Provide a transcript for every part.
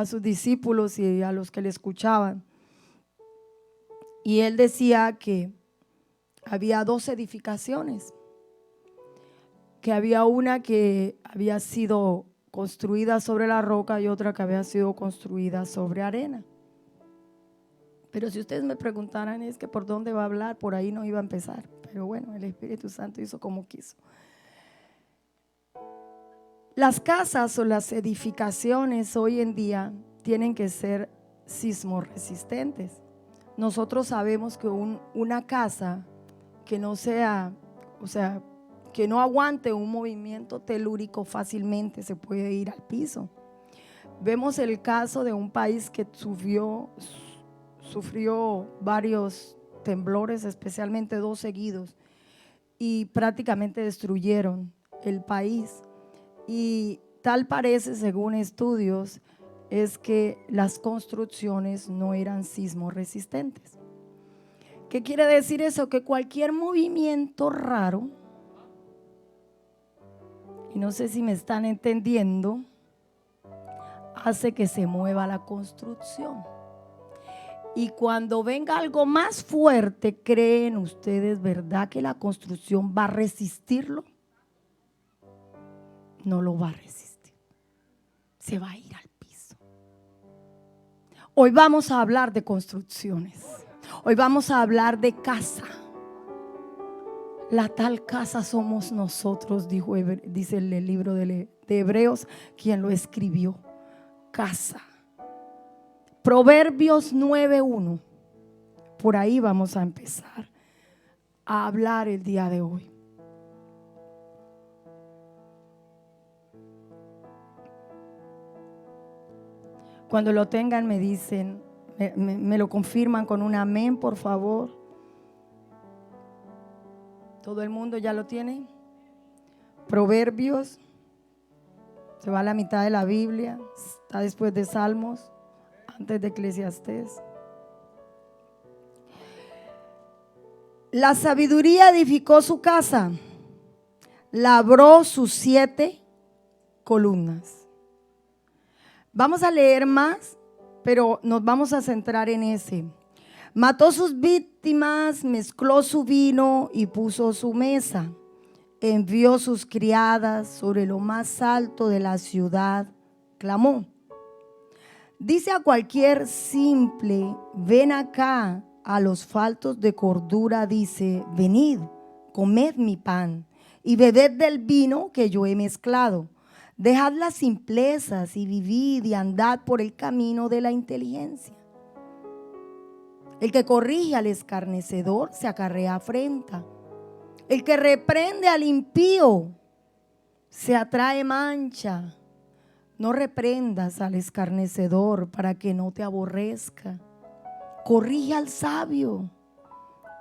a sus discípulos y a los que le escuchaban. Y él decía que había dos edificaciones, que había una que había sido construida sobre la roca y otra que había sido construida sobre arena. Pero si ustedes me preguntaran, es que por dónde va a hablar, por ahí no iba a empezar. Pero bueno, el Espíritu Santo hizo como quiso. Las casas o las edificaciones hoy en día tienen que ser sismo resistentes. Nosotros sabemos que una casa que no sea, o sea, que no aguante un movimiento telúrico fácilmente se puede ir al piso. Vemos el caso de un país que sufrió varios temblores, especialmente 2 seguidos, y prácticamente destruyeron el país. Y tal parece, según estudios, es que las construcciones no eran sismo resistentes. ¿Qué quiere decir eso? Que cualquier movimiento raro, y no sé si me están entendiendo, hace que se mueva la construcción. Y cuando venga algo más fuerte, ¿creen ustedes, verdad, que la construcción va a resistirlo? No lo va a resistir. Se va a ir al piso. Hoy vamos a hablar de construcciones. Hoy vamos a hablar de casa. La tal casa somos nosotros, dice el libro de Hebreos, quien lo escribió. Casa. Proverbios 9:1. Por ahí vamos a empezar a hablar el día de hoy. Cuando lo tengan me dicen, me lo confirman con un amén, por favor. ¿Todo el mundo ya lo tiene? Proverbios, se va a la mitad de la Biblia, está después de Salmos, antes de Eclesiastés. La sabiduría edificó su casa, labró sus 7 columnas. Vamos a leer más, pero nos vamos a centrar en ese. Mató sus víctimas, mezcló su vino y puso su mesa. Envió sus criadas sobre lo más alto de la ciudad, clamó. Dice a cualquier simple, ven acá. A los faltos de cordura dice, venid, comed mi pan y bebed del vino que yo he mezclado. Dejad las simplezas y vivid y andad por el camino de la inteligencia. El que corrige al escarnecedor se acarrea afrenta. El que reprende al impío se atrae mancha. No reprendas al escarnecedor para que no te aborrezca. Corrige al sabio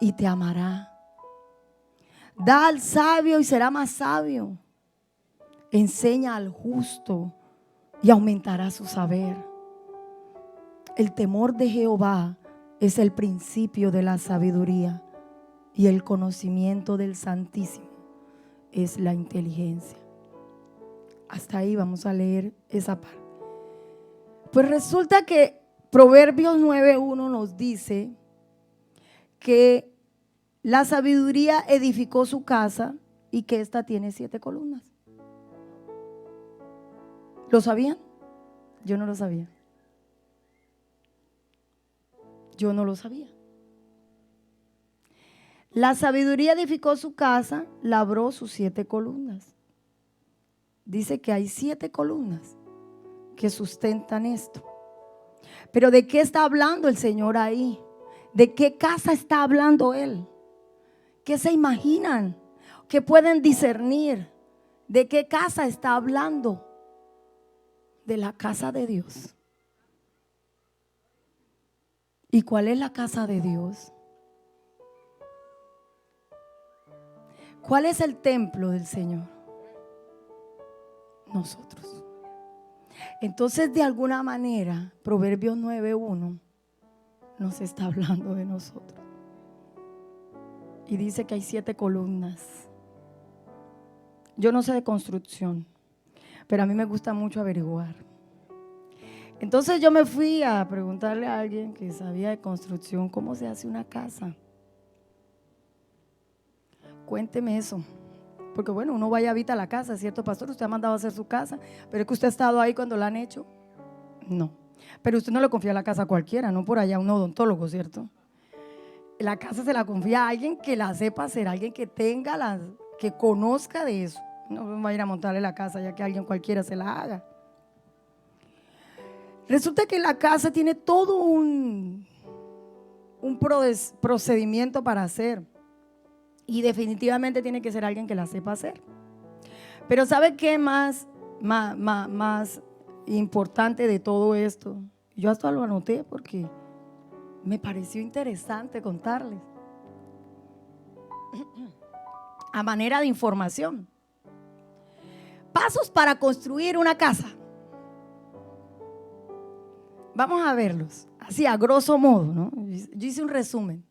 y te amará. Da al sabio y será más sabio. Enseña al justo y aumentará su saber. El temor de Jehová es el principio de la sabiduría y el conocimiento del Santísimo es la inteligencia. Hasta ahí vamos a leer esa parte. Pues resulta que Proverbios 9:1 nos dice que la sabiduría edificó su casa y que ésta tiene 7 columnas. ¿Lo sabían? Yo no lo sabía. Yo no lo sabía. La sabiduría edificó su casa, labró sus 7 columnas. Dice que hay 7 columnas que sustentan esto. Pero ¿de qué está hablando el Señor ahí? ¿De qué casa está hablando Él? ¿Qué se imaginan? ¿Qué pueden discernir? ¿De qué casa está hablando? De la casa de Dios. ¿Y cuál es la casa de Dios? ¿Cuál es el templo del Señor? Nosotros. Entonces, de alguna manera, Proverbios 9:1 nos está hablando de nosotros. Y dice que hay 7 columnas. Yo no sé de construcción, pero a mí me gusta mucho averiguar. Entonces yo me fui a preguntarle a alguien que sabía de construcción cómo se hace una casa. Cuénteme eso. Porque bueno, uno vaya a habitar la casa, ¿cierto, pastor? Usted ha mandado a hacer su casa, pero es que usted ha estado ahí cuando la han hecho. No. Pero usted no le confía la casa a cualquiera, no por allá a un odontólogo, ¿cierto? La casa se la confía a alguien que la sepa hacer, alguien que tenga que conozca de eso. No va a ir a montarle la casa ya que alguien cualquiera se la haga. Resulta que la casa tiene todo un procedimiento para hacer. Y definitivamente tiene que ser alguien que la sepa hacer. Pero ¿sabe qué más importante de todo esto? Yo hasta lo anoté porque me pareció interesante contarles. A manera de información. Pasos para construir una casa. Vamos a verlos, así a grosso modo, ¿no? Yo hice un resumen.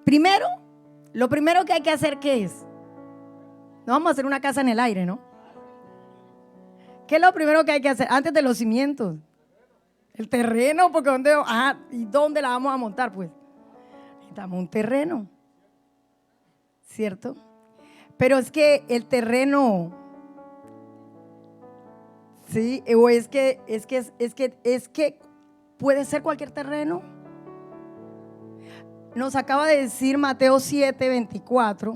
Primero, lo primero que hay que hacer, ¿qué es? No vamos a hacer una casa en el aire, ¿no? ¿Qué es lo primero que hay que hacer? Antes de los cimientos. El terreno, porque ¿y dónde la vamos a montar? Pues necesitamos un terreno, ¿cierto? Pero es que el terreno, sí, o es que puede ser cualquier terreno. Nos acaba de decir Mateo 7, 24,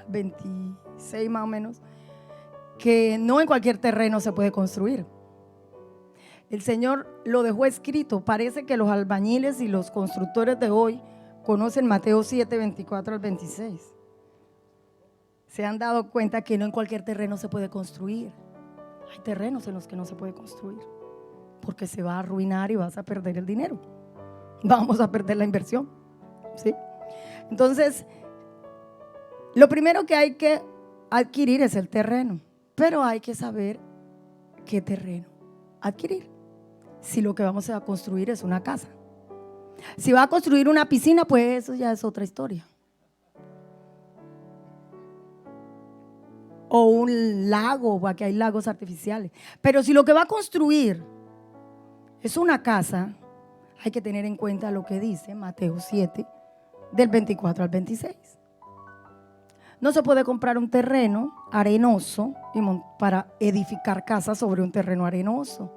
26 más o menos, que no en cualquier terreno se puede construir. El Señor lo dejó escrito. Parece que los albañiles y los constructores de hoy conocen Mateo 7, 24 al 26. Se han dado cuenta que no en cualquier terreno se puede construir. Hay terrenos en los que no se puede construir porque se va a arruinar y vas a perder el dinero. Vamos a perder la inversión, ¿sí? Entonces, lo primero que hay que adquirir es el terreno, pero hay que saber qué terreno adquirir. Si lo que vamos a construir es una casa. Si va a construir una piscina, pues eso ya es otra historia. O un lago, porque hay lagos artificiales. Pero si lo que va a construir es una casa, hay que tener en cuenta lo que dice Mateo 7, del 24 al 26. No se puede comprar un terreno arenoso para edificar casa sobre un terreno arenoso.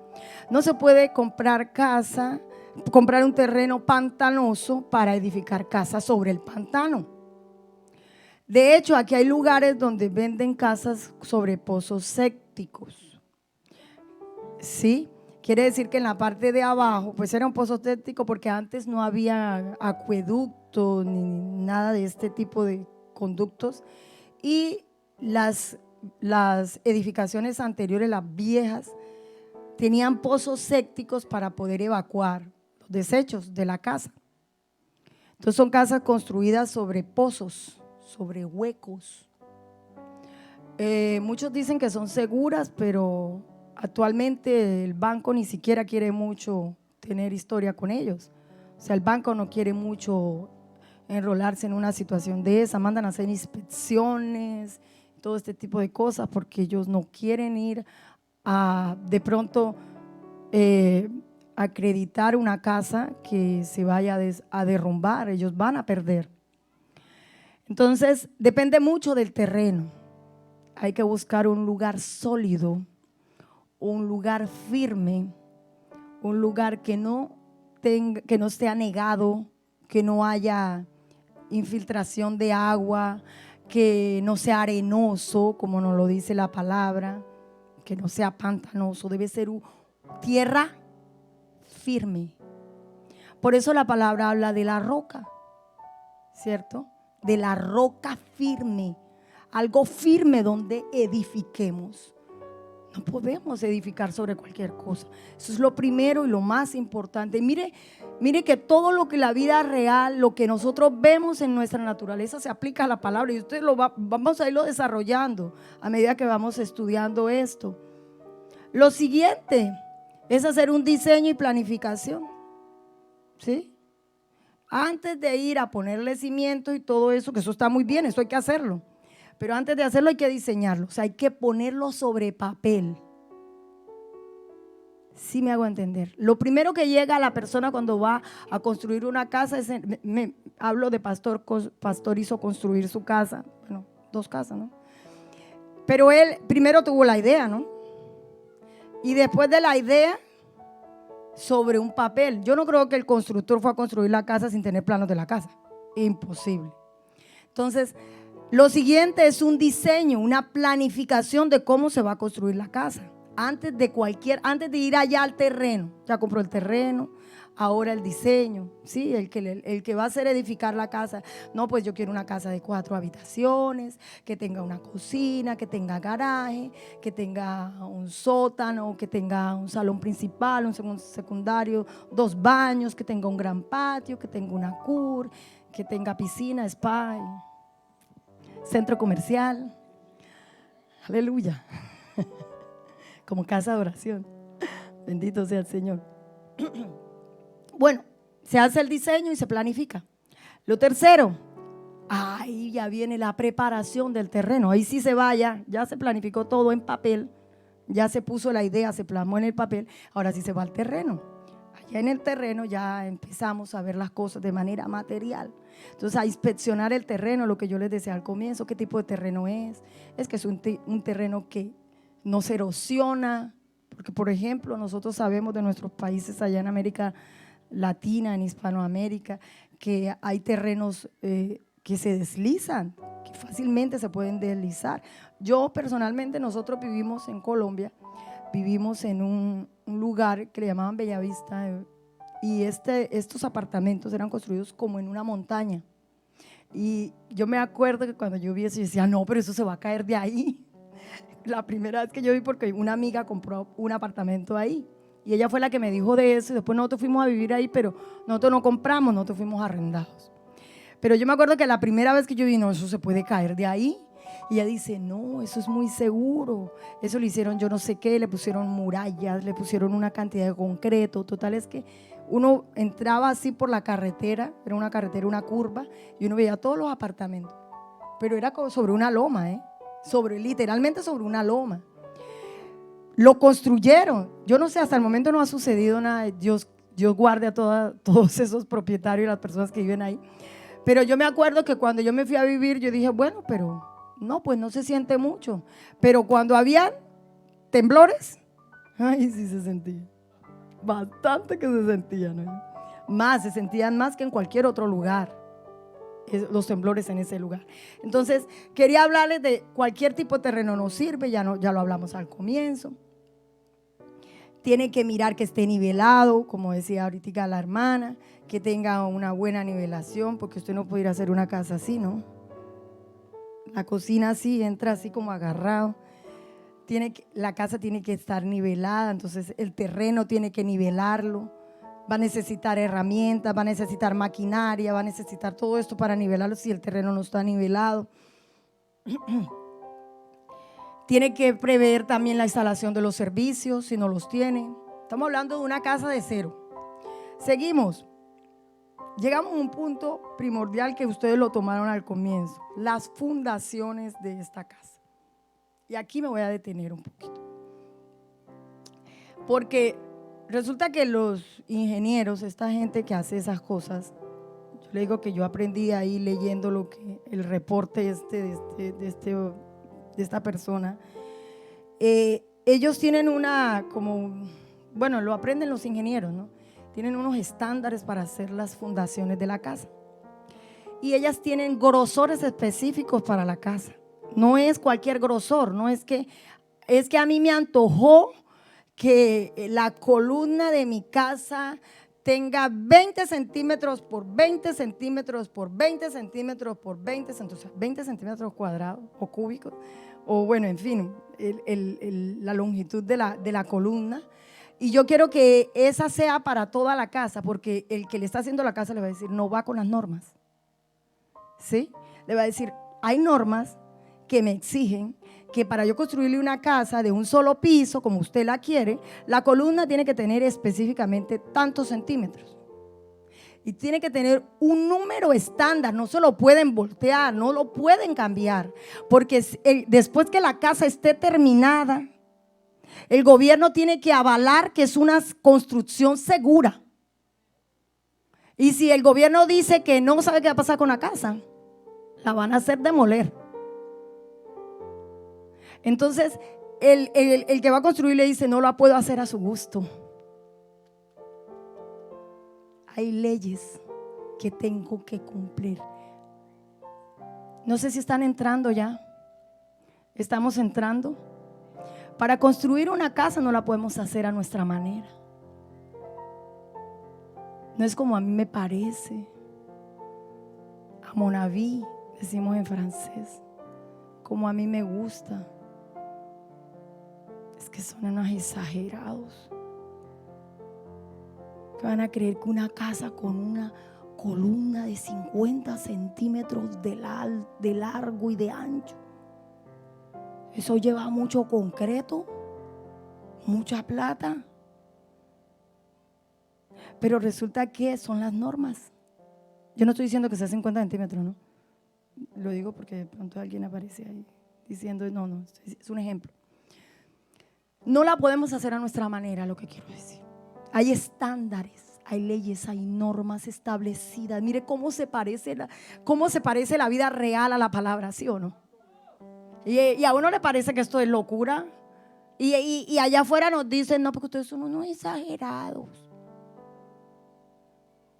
No se puede comprar un terreno pantanoso para edificar casa sobre el pantano. De hecho, aquí hay lugares donde venden casas sobre pozos sépticos. ¿Sí? Quiere decir que en la parte de abajo, pues era un pozo séptico porque antes no había acueducto ni nada de este tipo de conductos. Y las edificaciones anteriores, las viejas, tenían pozos sépticos para poder evacuar los desechos de la casa. Entonces son casas construidas sobre pozos, sobre huecos. Muchos dicen que son seguras, pero actualmente el banco ni siquiera quiere mucho tener historia con ellos. O sea, el banco no quiere mucho enrolarse en una situación de esa. Mandan a hacer inspecciones, todo este tipo de cosas, porque ellos no quieren ir a de pronto acreditar una casa que se vaya a derrumbar. Ellos van a perder. Entonces, depende mucho del terreno. Hay que buscar un lugar sólido, un lugar firme, un lugar que no esté anegado, que no haya infiltración de agua, que no sea arenoso, como nos lo dice la palabra, que no sea pantanoso. Debe ser tierra firme. Por eso la palabra habla de la roca, ¿cierto? De la roca firme, algo firme donde edifiquemos. No podemos edificar sobre cualquier cosa. Eso es lo primero y lo más importante. Mire que todo lo que la vida real, lo que nosotros vemos en nuestra naturaleza se aplica a la palabra, y ustedes vamos a irlo desarrollando a medida que vamos estudiando esto. Lo siguiente es hacer un diseño y planificación, ¿sí? Antes de ir a ponerle cimientos y todo eso, que eso está muy bien, eso hay que hacerlo. Pero antes de hacerlo hay que diseñarlo, o sea, hay que ponerlo sobre papel. Sí me hago entender. Lo primero que llega a la persona cuando va a construir una casa es, hablo de pastor hizo construir su casa, bueno, 2 casas, ¿no? Pero él primero tuvo la idea, ¿no? Y después de la idea, sobre un papel. Yo no creo que el constructor fue a construir la casa sin tener planos de la casa. Imposible. Entonces, lo siguiente es un diseño, una planificación de cómo se va a construir la casa. Antes de ir allá al terreno, ya compró el terreno, ahora el diseño, ¿sí? El que va a hacer edificar la casa. No, pues yo quiero una casa de 4 habitaciones, que tenga una cocina, que tenga garaje, que tenga un sótano, que tenga un salón principal, un secundario, 2 baños, que tenga un gran patio, que tenga una CUR, que tenga piscina, spa, centro comercial. Aleluya. Como casa de oración. Bendito sea el Señor. Bueno, se hace el diseño y se planifica. Lo tercero, ahí ya viene la preparación del terreno. Ahí sí se vaya, ya se planificó todo en papel, ya se puso la idea, se plasmó en el papel. Ahora sí se va al terreno. Allá en el terreno ya empezamos a ver las cosas de manera material. Entonces a inspeccionar el terreno, lo que yo les decía al comienzo, qué tipo de terreno es. Es que es un terreno que no se erosiona, porque por ejemplo nosotros sabemos de nuestros países allá en América Latina, en Hispanoamérica, que hay terrenos que se deslizan, que fácilmente se pueden deslizar. Yo personalmente, nosotros vivimos en Colombia, vivimos en un lugar que le llamaban Bellavista, y estos apartamentos eran construidos como en una montaña. Y yo me acuerdo que cuando yo vi eso, yo decía, no, pero eso se va a caer de ahí. La primera vez que yo vi, porque una amiga compró un apartamento ahí y ella fue la que me dijo de eso, y después nosotros fuimos a vivir ahí, pero nosotros no compramos, nosotros fuimos arrendados. Pero yo me acuerdo que la primera vez que yo vi, no, eso se puede caer de ahí. Y ella dice, no, eso es muy seguro, eso le hicieron yo no sé qué, le pusieron murallas, le pusieron una cantidad de concreto. Total es que uno entraba así por la carretera, era una carretera, una curva, y uno veía todos los apartamentos, pero era como sobre una loma, literalmente sobre una loma. Lo construyeron. Yo no sé, hasta el momento no ha sucedido nada. Dios guarde a todos esos propietarios y las personas que viven ahí. Pero yo me acuerdo que cuando yo me fui a vivir, yo dije, bueno, pero no, pues no se siente mucho. Pero cuando habían temblores, ay, sí se sentía. Bastante que se sentían, ¿no? Se sentían más que en cualquier otro lugar. Los temblores en ese lugar. Entonces quería hablarles de cualquier tipo de terreno no sirve, ya lo hablamos al comienzo. Tiene que mirar que esté nivelado, como decía ahorita la hermana, que tenga una buena nivelación, porque usted no puede ir a hacer una casa así, ¿no? La cocina así, entra así como agarrado. La casa tiene que estar nivelada, entonces el terreno tiene que nivelarlo. Va a necesitar herramientas, va a necesitar maquinaria, va a necesitar todo esto para nivelarlo si el terreno no está nivelado. Tiene que prever también la instalación de los servicios, si no los tiene. Estamos hablando de una casa de cero. Seguimos. Llegamos a un punto primordial que ustedes lo tomaron al comienzo, las fundaciones de esta casa. Y aquí me voy a detener un poquito. Porque resulta que los ingenieros, esta gente que hace esas cosas, yo le digo que yo aprendí ahí leyendo el reporte de esta persona. Ellos tienen lo aprenden los ingenieros, ¿no? Tienen unos estándares para hacer las fundaciones de la casa. Y ellas tienen grosores específicos para la casa. No es cualquier grosor, no es que a mí me antojó que la columna de mi casa tenga 20 centímetros por 20 centímetros por 20 centímetros por 20 centímetros, 20 centímetros cuadrados o cúbicos, o bueno, en fin, la longitud de la columna. Y yo quiero que esa sea para toda la casa, porque el que le está haciendo la casa le va a decir, no va con las normas. ¿Sí? Le va a decir, hay normas que me exigen que para yo construirle una casa de un solo piso, como usted la quiere, la columna tiene que tener específicamente tantos centímetros. Y tiene que tener un número estándar, no se lo pueden voltear, no lo pueden cambiar, porque después que la casa esté terminada, El gobierno tiene que avalar que es una construcción segura. Y si el gobierno dice que no sabe qué va a pasar con la casa, la van a hacer demoler. Entonces, el que va a construir le dice, no la puedo hacer a su gusto. Hay leyes que tengo que cumplir. No sé si están entrando ya. ¿Estamos entrando? Para construir una casa no la podemos hacer a nuestra manera. No es como a mí me parece. A mon avis, decimos en francés. Como a mí me gusta. Es que son unos exagerados. Que van a creer que una casa con una columna de 50 centímetros de largo y de ancho, eso lleva mucho concreto, mucha plata. Pero resulta que son las normas. Yo no estoy diciendo que sea 50 centímetros, ¿no? Lo digo porque de pronto alguien aparece ahí diciendo, no, es un ejemplo. No la podemos hacer a nuestra manera, lo que quiero decir. Hay estándares, hay leyes, hay normas establecidas. Mire cómo se parece la vida real a la palabra, ¿sí o no? Y a uno le parece que esto es locura. Y allá afuera nos dicen, no, porque ustedes son unos exagerados.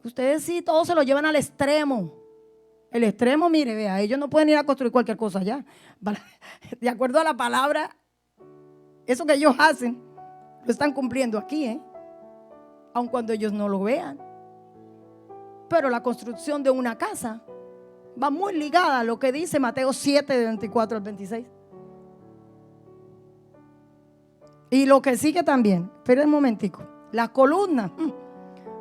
Ustedes sí, todos se lo llevan al extremo. El extremo, mire, vea, ellos no pueden ir a construir cualquier cosa allá. De acuerdo a la palabra, eso que ellos hacen, lo están cumpliendo aquí, aun cuando ellos no lo vean. Pero la construcción de una casa va muy ligada a lo que dice Mateo 7, de 24 al 26. Y lo que sigue también, espera un momentico, las columnas,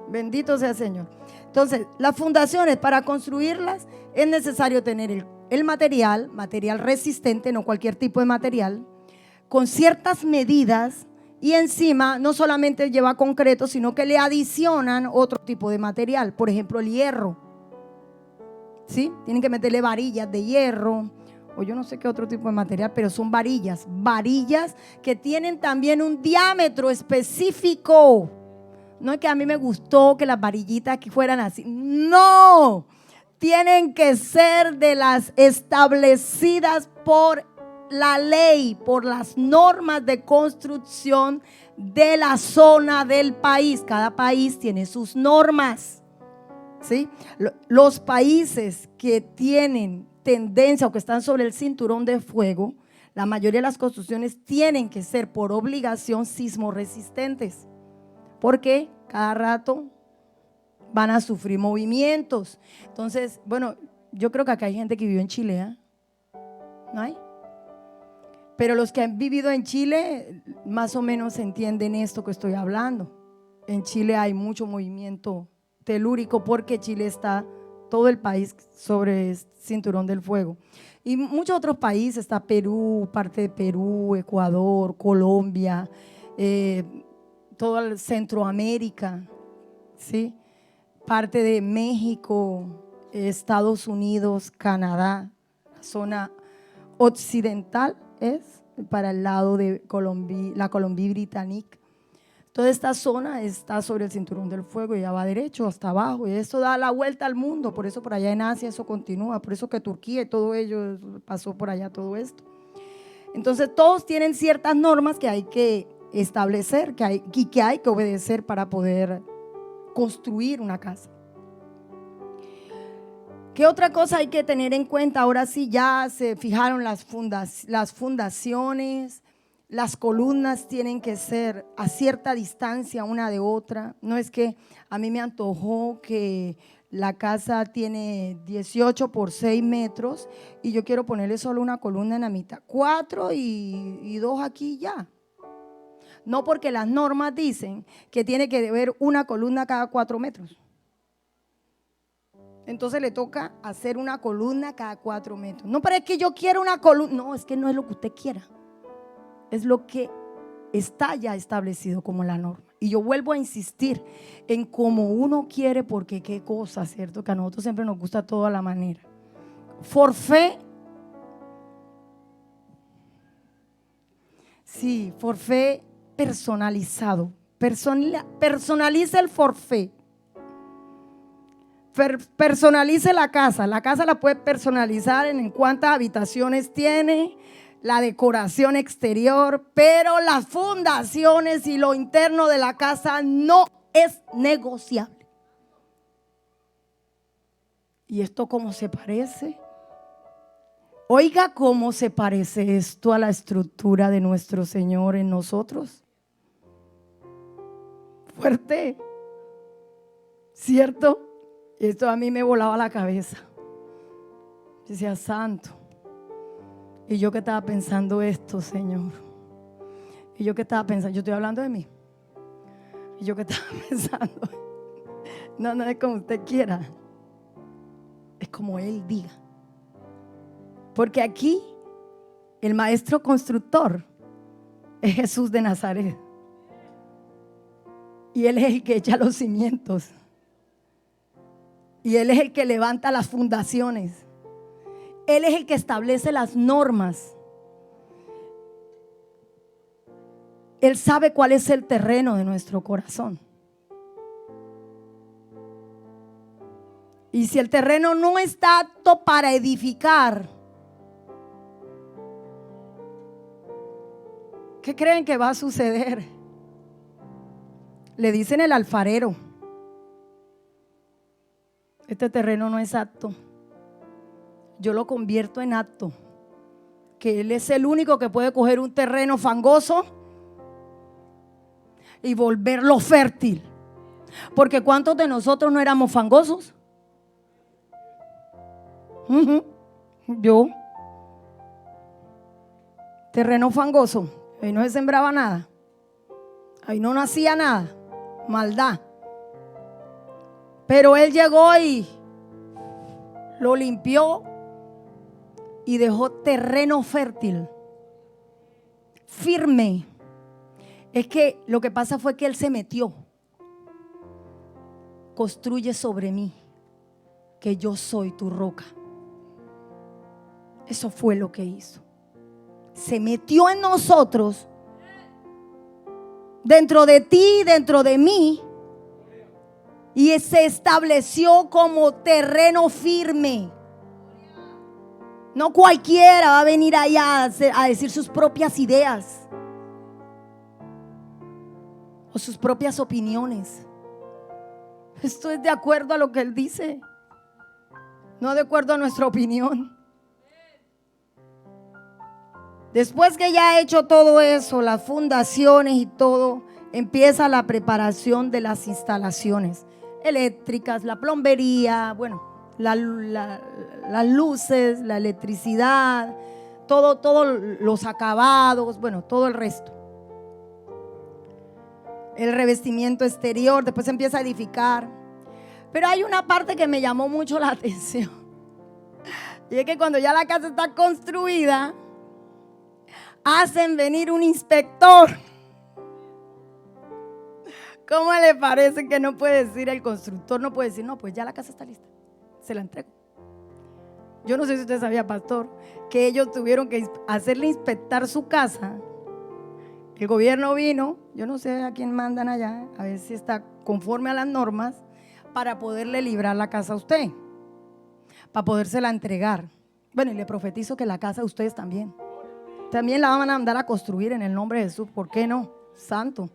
bendito sea el Señor. Entonces, las fundaciones, para construirlas es necesario tener el material resistente, no cualquier tipo de material, con ciertas medidas, y encima no solamente lleva concreto, sino que le adicionan otro tipo de material, por ejemplo el hierro. ¿Sí? Tienen que meterle varillas de hierro, o yo no sé qué otro tipo de material, pero son varillas que tienen también un diámetro específico. No es que a mí me gustó que las varillitas aquí fueran así, no, tienen que ser de las establecidas por la ley, por las normas de construcción de la zona del país. Cada país tiene sus normas, ¿sí? Los países que tienen tendencia o que están sobre el cinturón de fuego, la mayoría de las construcciones tienen que ser por obligación sismo resistentes, porque cada rato van a sufrir movimientos. Entonces, bueno, yo creo que acá hay gente que vivió en Chile, ¿eh? ¿No hay? Pero los que han vivido en Chile más o menos entienden esto que estoy hablando. En Chile hay mucho movimiento telúrico porque Chile está, todo el país sobre el cinturón del fuego. Y muchos otros países, está Perú, parte de Perú, Ecuador, Colombia, todo Centroamérica, ¿sí? Parte de México, Estados Unidos, Canadá, la zona occidental es para el lado de la Colombie-Britannique. Toda esta zona está sobre el cinturón del fuego y ya va derecho hasta abajo, y eso da la vuelta al mundo. Por eso por allá en Asia eso continúa, por eso que Turquía y todo ello pasó por allá todo esto. Entonces todos tienen ciertas normas que hay que establecer, que hay que obedecer para poder construir una casa. ¿Qué otra cosa hay que tener en cuenta? Ahora sí, ya se fijaron las fundaciones, las columnas tienen que ser a cierta distancia una de otra. No es que a mí me antojó que la casa tiene 18 por 6 metros y yo quiero ponerle solo una columna en la mitad, 4 y 2 aquí ya. No, porque las normas dicen que tiene que haber una columna cada 4 metros. Entonces le toca hacer una columna cada 4 metros. No, pero es que yo quiero una columna. No, es que no es lo que usted quiera. Es lo que está ya establecido como la norma. Y yo vuelvo a insistir en cómo uno quiere, porque qué cosa, ¿cierto? Que a nosotros siempre nos gusta todo a la manera. Forfait. Sí, forfait personalizado. Personalice el forfait. Personalice la casa. La casa la puede personalizar en cuántas habitaciones tiene, la decoración exterior, pero las fundaciones y lo interno de la casa no es negociable. ¿Y esto cómo se parece? Oiga cómo se parece esto a la estructura de nuestro Señor en nosotros. Fuerte, ¿cierto? Esto a mí me volaba la cabeza. Decía, santo. Y yo que estaba pensando esto, Señor. Y yo que estaba pensando, yo estoy hablando de mí. Y yo que estaba pensando, no es como usted quiera. Es como Él diga. Porque aquí el maestro constructor es Jesús de Nazaret. Y Él es el que echa los cimientos. Y Él es el que levanta las fundaciones. Él es el que establece las normas. Él sabe cuál es el terreno de nuestro corazón. Y si el terreno no está apto para edificar, ¿qué creen que va a suceder? Le dicen el alfarero: este terreno no es apto. Yo lo convierto en apto. Que Él es el único que puede coger un terreno fangoso y volverlo fértil. Porque ¿cuántos de nosotros no éramos fangosos? Yo. Terreno fangoso. Ahí no se sembraba nada. Ahí no nacía nada. Maldad. Pero Él llegó y lo limpió y dejó terreno fértil, firme. Es que lo que pasa fue que Él se metió. Construye sobre mí, que yo soy tu roca. Eso fue lo que hizo. Se metió en nosotros, dentro de ti, dentro de mí, y se estableció como terreno firme. No cualquiera va a venir allá a decir sus propias ideas o sus propias opiniones. Esto es de acuerdo a lo que Él dice, no de acuerdo a nuestra opinión. Después que ya ha hecho todo eso, las fundaciones y todo, empieza la preparación de las instalaciones eléctricas, la plombería, bueno, las luces, la electricidad, todo los acabados, bueno, todo el resto. El revestimiento exterior, después se empieza a edificar. Pero hay una parte que me llamó mucho la atención. Y es que cuando ya la casa está construida, hacen venir un inspector. ¿Cómo le parece que no puede decir el constructor? No puede decir, no, pues ya la casa está lista, se la entrego. Yo no sé si usted sabía, pastor, que ellos tuvieron que hacerle inspectar su casa. El gobierno vino, yo no sé a quién mandan allá, a ver si está conforme a las normas, para poderle librar la casa a usted, para podérsela entregar. Bueno, y le profetizo que la casa de ustedes también la van a mandar a construir en el nombre de Jesús. ¿Por qué no? Santo.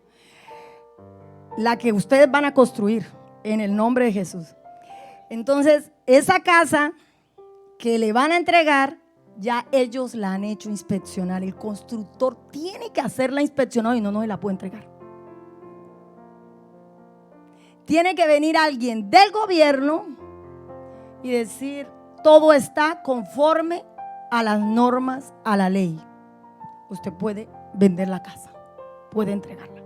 La que ustedes van a construir en el nombre de Jesús. Entonces, esa casa que le van a entregar, ya ellos la han hecho inspeccionar. El constructor tiene que hacerla inspeccionar y no se la puede entregar. Tiene que venir alguien del gobierno y decir, todo está conforme a las normas, a la ley. Usted puede vender la casa, puede entregarla.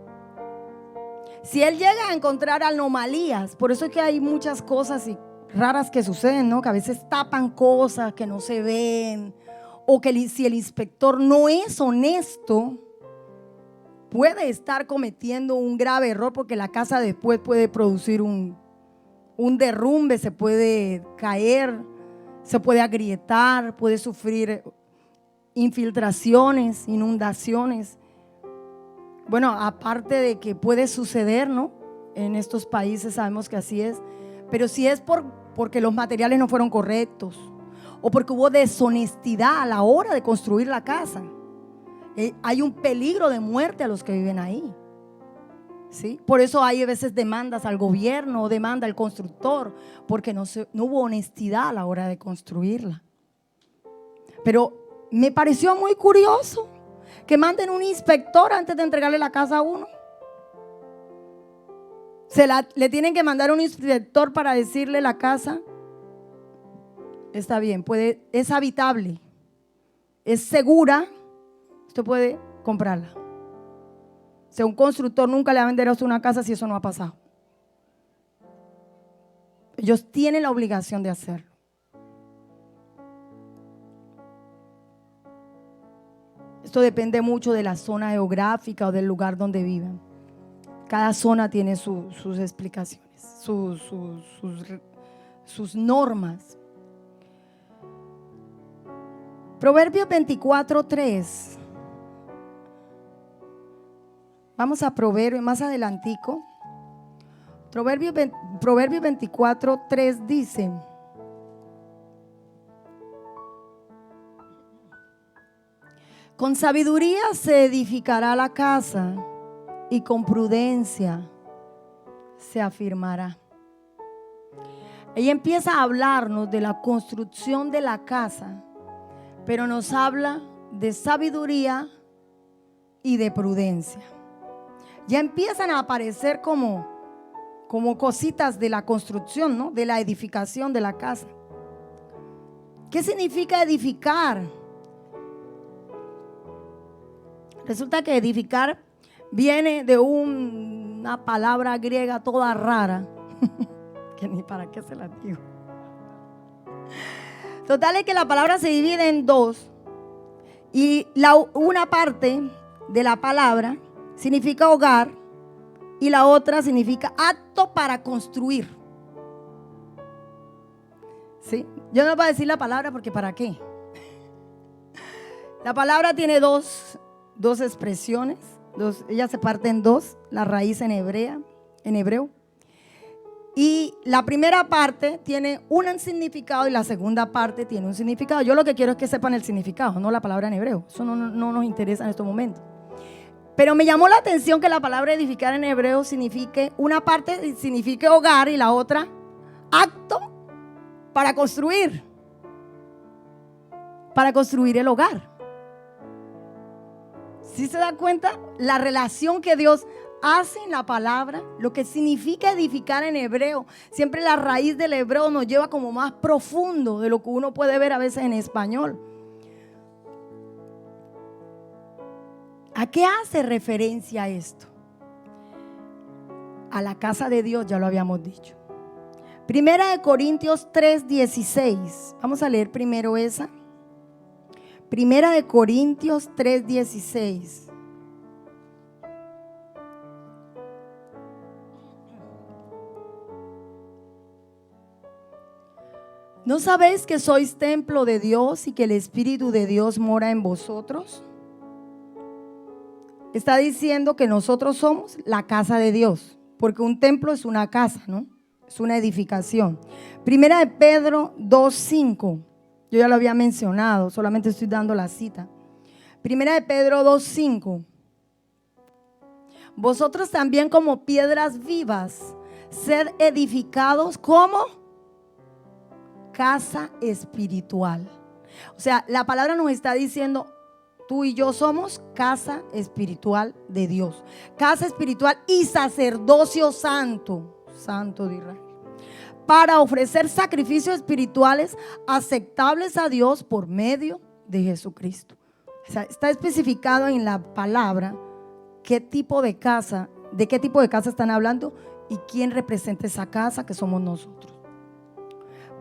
Si él llega a encontrar anomalías, por eso es que hay muchas cosas raras que suceden, ¿no? Que a veces tapan cosas que no se ven, o que si el inspector no es honesto, puede estar cometiendo un grave error, porque la casa después puede producir un derrumbe, se puede caer, se puede agrietar, puede sufrir infiltraciones, inundaciones. Bueno, aparte de que puede suceder, ¿no? En estos países sabemos que así es. Pero si es porque los materiales no fueron correctos o porque hubo deshonestidad a la hora de construir la casa, hay un peligro de muerte a los que viven ahí. ¿Sí? Por eso hay a veces demandas al gobierno o demanda al constructor, porque no hubo honestidad a la hora de construirla. Pero me pareció muy curioso que manden un inspector antes de entregarle la casa a uno. Le tienen que mandar un inspector para decirle la casa está bien, es habitable, es segura, usted puede comprarla. O sea, un constructor nunca le va a vender a usted una casa si eso no ha pasado. Ellos tienen la obligación de hacerlo. Esto depende mucho de la zona geográfica o del lugar donde vivan. Cada zona tiene sus explicaciones, sus normas. Proverbios 24:3. Vamos a Proverbios más adelantico. Proverbios 24:3 dice: con sabiduría se edificará la casa y con prudencia se afirmará. Ella empieza a hablarnos de la construcción de la casa, pero nos habla de sabiduría y de prudencia. Ya empiezan a aparecer como cositas de la construcción, ¿no? De la edificación de la casa. ¿Qué significa edificar? Resulta que edificar viene de una palabra griega toda rara, que ni para qué se la digo. Total es que la palabra se divide en dos, y una parte de la palabra significa hogar y la otra significa acto para construir. ¿Sí? Yo no voy a decir la palabra porque ¿para qué? La palabra tiene dos expresiones, ella se parte en dos, la raíz en hebreo. Y la primera parte tiene un significado y la segunda parte tiene un significado. Yo lo que quiero es que sepan el significado, no la palabra en hebreo. Eso no nos interesa en estos momentos. Pero me llamó la atención que la palabra edificar en hebreo signifique, una parte signifique hogar y la otra acto para construir el hogar. ¿Sí se da cuenta? La relación que Dios hace en la palabra, lo que significa edificar en hebreo. Siempre la raíz del hebreo nos lleva como más profundo de lo que uno puede ver a veces en español. ¿A qué hace referencia esto? A la casa de Dios, ya lo habíamos dicho. Primera de Corintios 3:16. Vamos a leer primero esa. Primera de Corintios 3:16. ¿No sabéis que sois templo de Dios y que el Espíritu de Dios mora en vosotros? Está diciendo que nosotros somos la casa de Dios, porque un templo es una casa, ¿no? Es una edificación. Primera de Pedro 2:5. Yo ya lo había mencionado, solamente estoy dando la cita. Primera de Pedro 2:5. Vosotros también como piedras vivas, sed edificados como casa espiritual. O sea, la palabra nos está diciendo, tú y yo somos casa espiritual de Dios. Casa espiritual y sacerdocio santo, santo de Israel, para ofrecer sacrificios espirituales aceptables a Dios por medio de Jesucristo. O sea, está especificado en la palabra de qué tipo de casa están hablando y quién representa esa casa, que somos nosotros.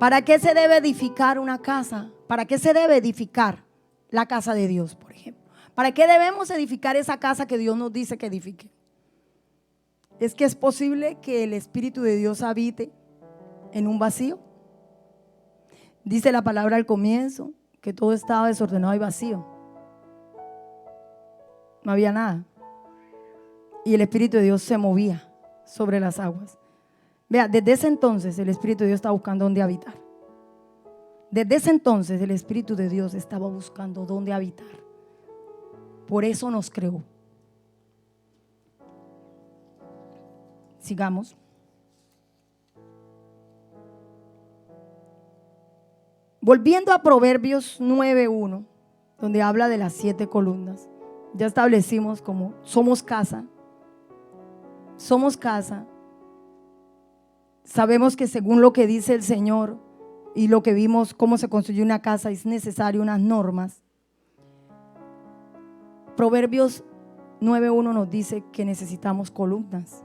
¿Para qué se debe edificar una casa? ¿Para qué se debe edificar la casa de Dios, por ejemplo? ¿Para qué debemos edificar esa casa que Dios nos dice que edifique? ¿Es que es posible que el Espíritu de Dios habite en un vacío? Dice la palabra al comienzo que todo estaba desordenado y vacío. No había nada. y el Espíritu de Dios se movía sobre las aguas. Vea, desde ese entonces el Espíritu de Dios estaba buscando dónde habitar. Desde ese entonces el Espíritu de Dios estaba buscando dónde habitar. Por eso nos creó. Sigamos. Volviendo a Proverbios 9:1, donde habla de las 7 columnas. Ya establecimos como somos casa. Somos casa. Sabemos que según lo que dice el Señor y lo que vimos cómo se construye una casa, es necesario unas normas. Proverbios 9:1 nos dice que necesitamos columnas,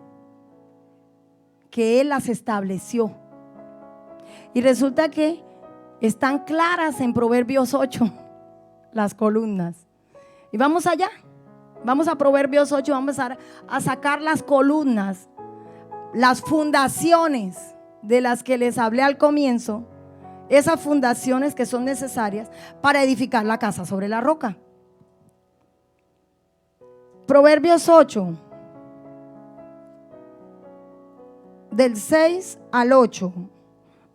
que Él las estableció. Y resulta que están claras en Proverbios 8 las columnas. Y vamos allá, vamos a Proverbios 8, vamos a sacar las columnas, las fundaciones de las que les hablé al comienzo, esas fundaciones que son necesarias para edificar la casa sobre la roca. Proverbios 8, del 6 al 8.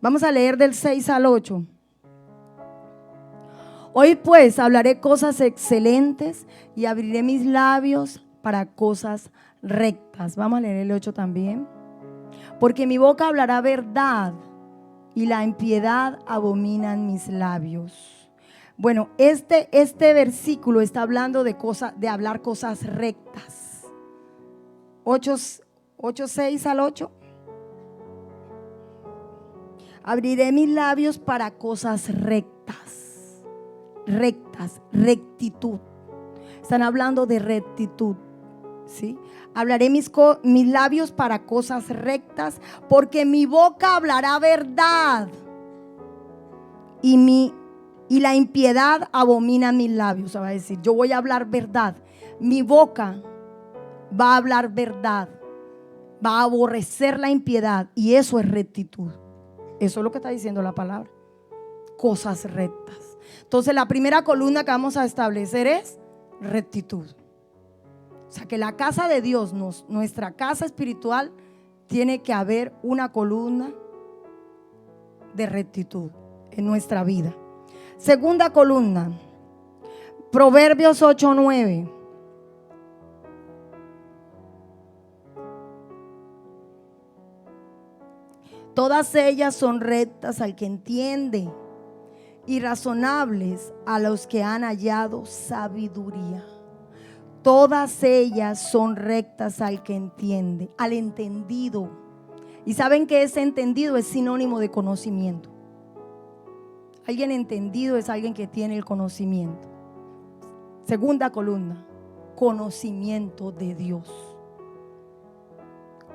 Vamos a leer del 6 al 8. Hoy pues hablaré cosas excelentes y abriré mis labios para cosas rectas. Vamos a leer el 8 también. Porque mi boca hablará verdad y la impiedad abominan mis labios. Bueno, este versículo está hablando de hablar cosas rectas. 6 al 8. Abriré mis labios para cosas rectas, rectitud. Están hablando de rectitud, ¿sí? Hablaré mis labios para cosas rectas, porque mi boca hablará verdad y la impiedad abomina mis labios. Va a decir, yo voy a hablar verdad. Mi boca va a hablar verdad, va a aborrecer la impiedad, y eso es rectitud. Eso es lo que está diciendo la palabra. Cosas rectas. Entonces la primera columna que vamos a establecer es rectitud. O sea que la casa de Dios, nuestra casa espiritual, tiene que haber una columna de rectitud en nuestra vida. Segunda columna, Proverbios 8:9. Todas ellas son rectas al que entiende y razonables a los que han hallado sabiduría. Todas ellas son rectas al que entiende, al entendido. Y saben que ese entendido es sinónimo de conocimiento. Alguien entendido es alguien que tiene el conocimiento. Segunda columna, conocimiento de Dios.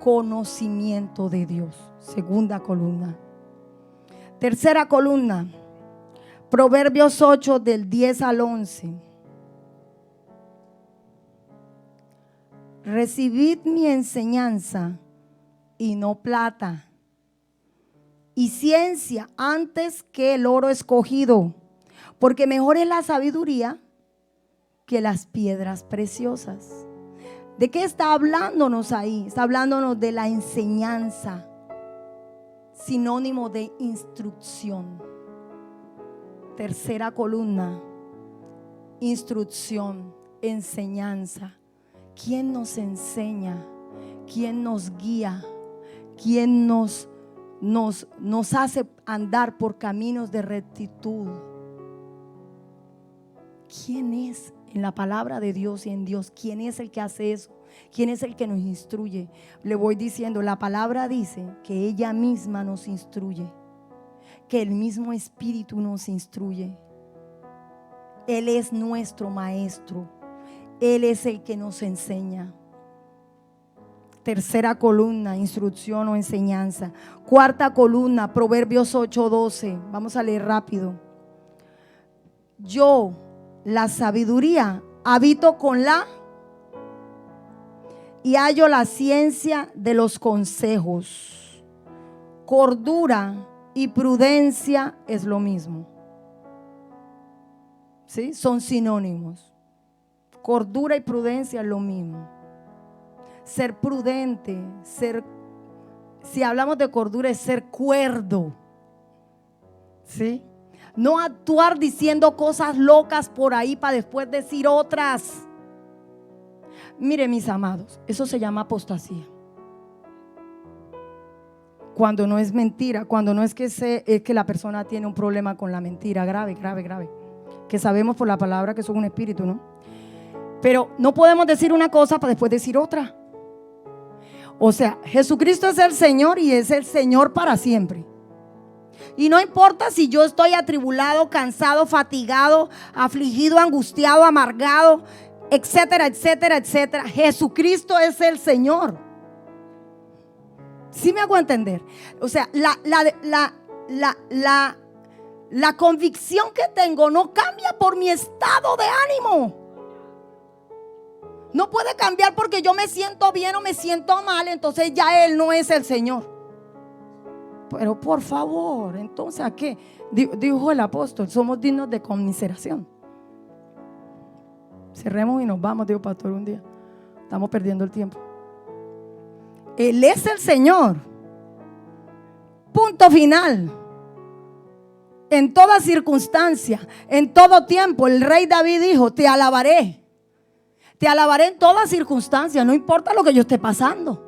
Conocimiento de Dios. Segunda columna. Tercera columna, Proverbios 8 del 10 al 11. Recibid mi enseñanza y no plata, y ciencia antes que el oro escogido, porque mejor es la sabiduría que las piedras preciosas. ¿De qué está hablándonos ahí? Está hablándonos de la enseñanza, sinónimo de instrucción. Tercera columna, instrucción, enseñanza. ¿Quién nos enseña? ¿Quién nos guía? ¿Quién nos hace andar por caminos de rectitud? ¿Quién es en la palabra de Dios y en Dios? ¿Quién es el que hace eso? ¿Quién es el que nos instruye? Le voy diciendo, la palabra dice que ella misma nos instruye, que el mismo Espíritu nos instruye. Él es nuestro maestro. Él es el que nos enseña. Tercera columna, instrucción o enseñanza. Cuarta columna, Proverbios 8:12. Vamos a leer rápido. Yo, la sabiduría, habito con y hallo la ciencia de los consejos. Cordura y prudencia es lo mismo. ¿Sí? Son sinónimos. Cordura y prudencia es lo mismo. ser prudente, si hablamos de cordura, es ser cuerdo, ¿sí? No actuar diciendo cosas locas por ahí para después decir otras. Mire, mis amados, eso se llama apostasía. Cuando no es mentira, cuando no es que la persona tiene un problema con la mentira, grave, que sabemos por la palabra que son un espíritu, ¿no? Pero no podemos decir una cosa para después decir otra. O sea, Jesucristo es el Señor y es el Señor para siempre. Y no importa si yo estoy atribulado, cansado, fatigado, afligido, angustiado, amargado, etcétera, etcétera, etcétera. Jesucristo es el Señor. ¿Sí me hago entender? O sea, la convicción que tengo no cambia por mi estado de ánimo. No puede cambiar porque yo me siento bien o me siento mal, entonces ya Él no es el Señor. Pero por favor, entonces ¿a qué? Dijo el apóstol, somos dignos de conmiseración. Cerremos y nos vamos, dijo pastor un día. Estamos perdiendo el tiempo. Él es el Señor. Punto final. En toda circunstancia, en todo tiempo, el rey David dijo, te alabaré. Te alabaré en todas circunstancias, no importa lo que yo esté pasando.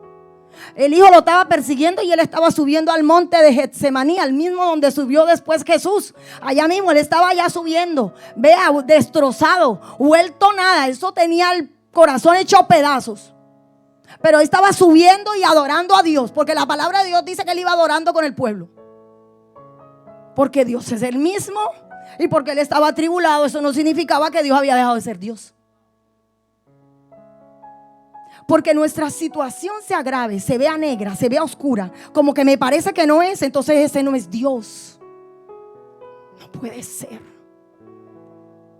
El hijo lo estaba persiguiendo y él estaba subiendo al monte de Getsemaní, al mismo donde subió después Jesús. Allá mismo él estaba ya subiendo, vea, destrozado, vuelto nada. Eso tenía el corazón hecho pedazos. Pero estaba subiendo y adorando a Dios, porque la palabra de Dios dice que él iba adorando con el pueblo. Porque Dios es el mismo y porque él estaba atribulado, eso no significaba que Dios había dejado de ser Dios. Porque nuestra situación se agrave, se vea negra, se vea oscura, como que me parece que no es, entonces ese no es Dios. No puede ser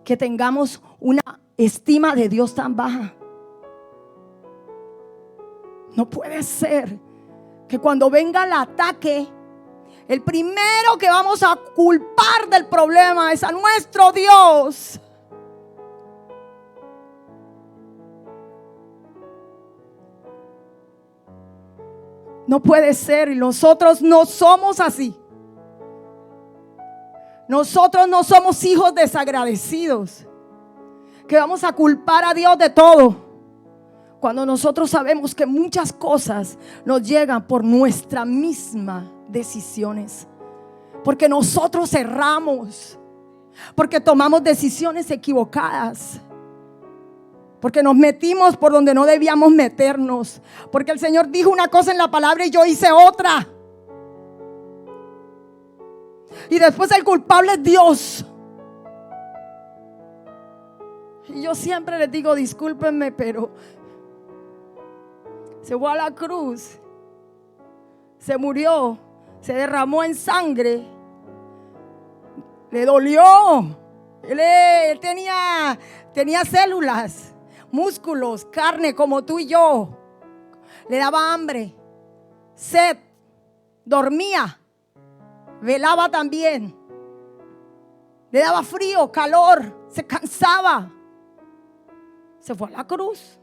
que tengamos una estima de Dios tan baja. No puede ser que cuando venga el ataque, el primero que vamos a culpar del problema es a nuestro Dios. No puede ser, y nosotros no somos así. Nosotros no somos hijos desagradecidos, que vamos a culpar a Dios de todo, cuando nosotros sabemos que muchas cosas nos llegan por nuestra misma decisiones, porque nosotros erramos, porque tomamos decisiones equivocadas, porque nos metimos por donde no debíamos meternos, porque el Señor dijo una cosa en la palabra y yo hice otra. Y después el culpable es Dios. Y yo siempre les digo, discúlpenme, pero se fue a la cruz, se murió, se derramó en sangre, le dolió. Él tenía células, músculos, carne como tú y yo. Le daba hambre, sed, dormía, velaba también. Le daba frío, calor, se cansaba. Se fue a la cruz.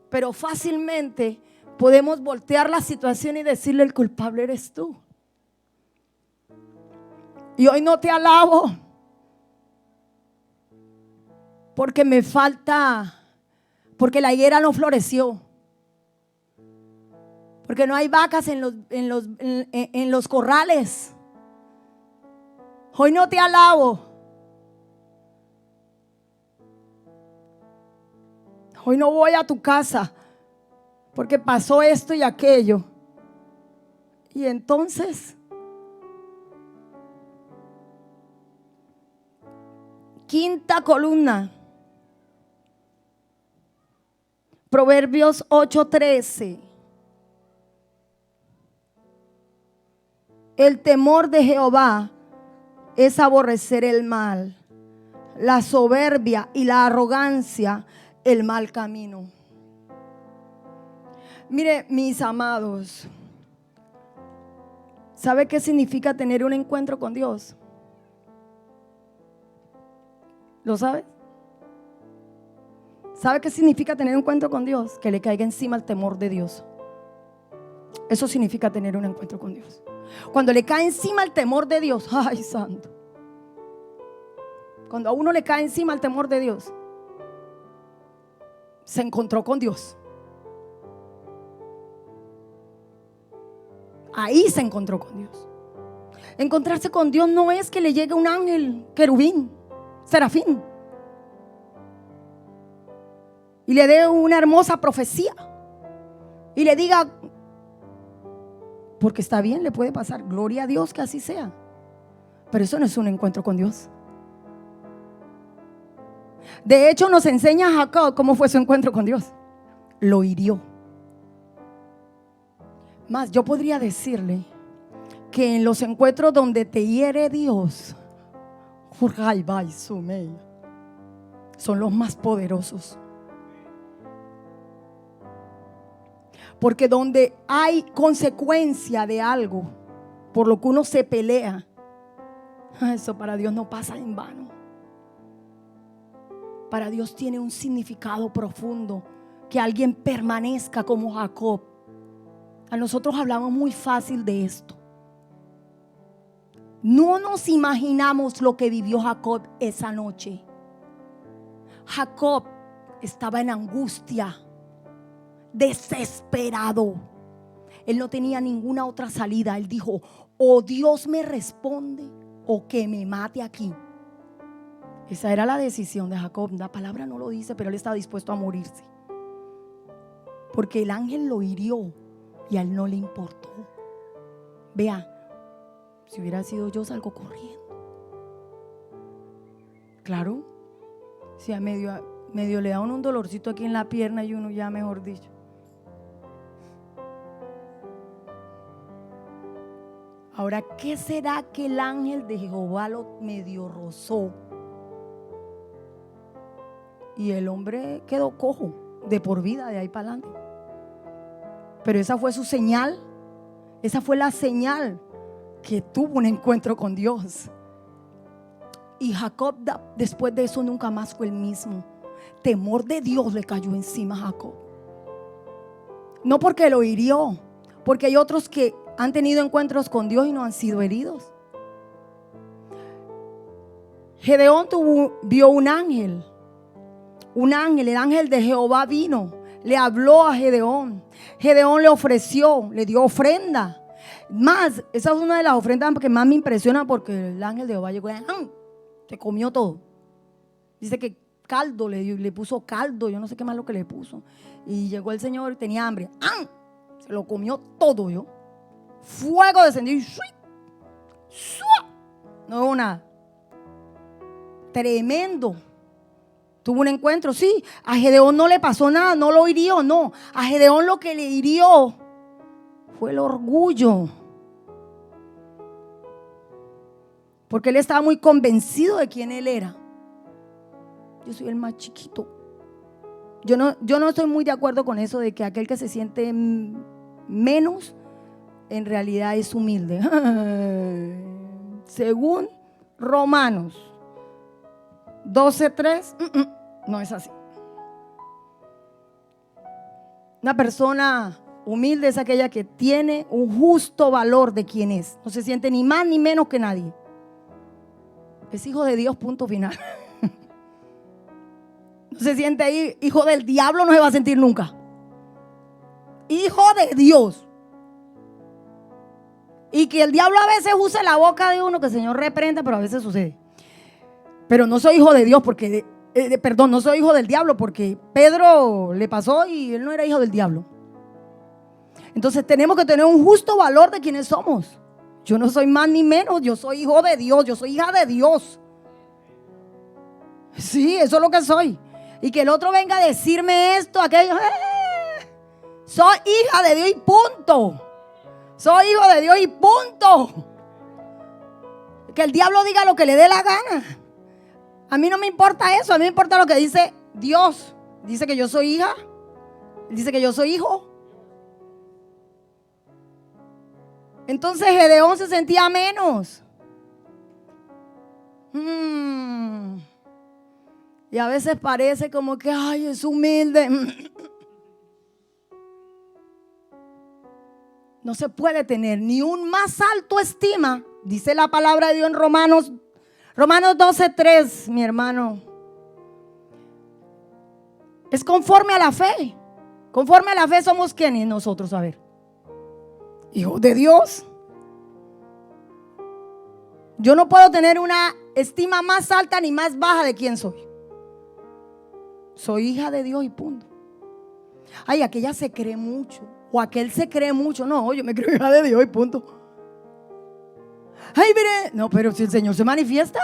Pero fácilmente podemos voltear la situación y decirle: el culpable eres tú. Y hoy no te alabo porque me falta, porque la higuera no floreció, porque no hay vacas en los corrales. Hoy no te alabo. Hoy no voy a tu casa porque pasó esto y aquello. Y entonces, quinta columna, Proverbios 8:13. El temor de Jehová es aborrecer el mal, la soberbia y la arrogancia, el mal camino. Mire, mis amados, ¿sabe qué significa tener un encuentro con Dios? ¿Lo sabes? ¿Sabe qué significa tener un encuentro con Dios? Que le caiga encima el temor de Dios. Eso significa tener un encuentro con Dios. Cuando le cae encima el temor de Dios, ay, santo. Cuando a uno le cae encima el temor de Dios, se encontró con Dios. Ahí se encontró con Dios. Encontrarse con Dios no es que le llegue un ángel, querubín, serafín, y le dé una hermosa profecía y le diga, porque está bien, le puede pasar, gloria a Dios que así sea, pero eso no es un encuentro con Dios. De hecho, nos enseña Jacob cómo fue su encuentro con Dios. Lo hirió. Más, yo podría decirle que en los encuentros donde te hiere Dios, son los más poderosos. Porque donde hay consecuencia de algo por lo que uno se pelea, eso para Dios no pasa en vano. Para Dios tiene un significado profundo. Que alguien permanezca como Jacob. A nosotros hablamos muy fácil de esto. No nos imaginamos lo que vivió Jacob esa noche. Jacob estaba en angustia, desesperado. Él no tenía ninguna otra salida. Él dijo: o Dios me responde o que me mate aquí. Esa era la decisión de Jacob. La palabra no lo dice, pero él estaba dispuesto a morirse. Porque el ángel lo hirió y a él no le importó. Vea, si hubiera sido yo, salgo corriendo. Claro, si a medio le da uno un dolorcito aquí en la pierna y uno ya, mejor dicho. Ahora, ¿qué será que el ángel de Jehová lo medio rozó? Y el hombre quedó cojo de por vida de ahí para adelante. Pero esa fue su señal. Esa fue la señal que tuvo un encuentro con Dios. Y Jacob, después de eso, nunca más fue el mismo. Temor de Dios le cayó encima a Jacob. No porque lo hirió, porque hay otros que han tenido encuentros con Dios y no han sido heridos. Gedeón vio un ángel. El ángel de Jehová vino, le habló a Gedeón. Gedeón le ofreció, le dio ofrenda. Más, esa es una de las ofrendas que más me impresiona, porque el ángel de Jehová llegó y se comió todo. Dice que caldo, le puso caldo, yo no sé qué más lo que le puso. Y llegó el Señor y tenía hambre. Se lo comió todo, yo. Fuego descendió y no hubo nada. Tremendo. Tuvo un encuentro, sí. A Gedeón no le pasó nada, no lo hirió, no. A Gedeón lo que le hirió fue el orgullo. Porque él estaba muy convencido de quién él era. Yo soy el más chiquito. Yo no estoy muy de acuerdo con eso de que aquel que se siente menos, en realidad es humilde. Según Romanos 12:3, no es así. Una persona humilde es aquella que tiene un justo valor de quien es. No se siente ni más ni menos que nadie. Es hijo de Dios, punto final. No se siente ahí hijo del diablo, no se va a sentir nunca. Hijo de Dios. Y que el diablo a veces use la boca de uno, que el Señor reprenda, pero a veces sucede. Pero no soy hijo de Dios porque, no soy hijo del diablo porque Pedro le pasó y él no era hijo del diablo. Entonces tenemos que tener un justo valor de quienes somos. Yo no soy más ni menos, yo soy hijo de Dios, yo soy hija de Dios. Sí, eso es lo que soy. Y que el otro venga a decirme esto, aquello, soy hija de Dios y punto. Soy hijo de Dios y punto. Que el diablo diga lo que le dé la gana. A mí no me importa eso, a mí me importa lo que dice Dios. Dice que yo soy hija, dice que yo soy hijo. Entonces Gedeón se sentía menos. Y a veces parece como que, ay, es humilde. No se puede tener ni un más alto estima. Dice la palabra de Dios en Romanos 12:3, mi hermano. Es conforme a la fe. Conforme a la fe somos quienes nosotros, a ver, hijos de Dios. Yo no puedo tener una estima más alta ni más baja de quién soy. Soy hija de Dios y punto. Ay, aquella se cree mucho, o aquel se cree mucho. No, yo me creo hija de Dios y punto. Ay, mire, no, pero si el Señor se manifiesta,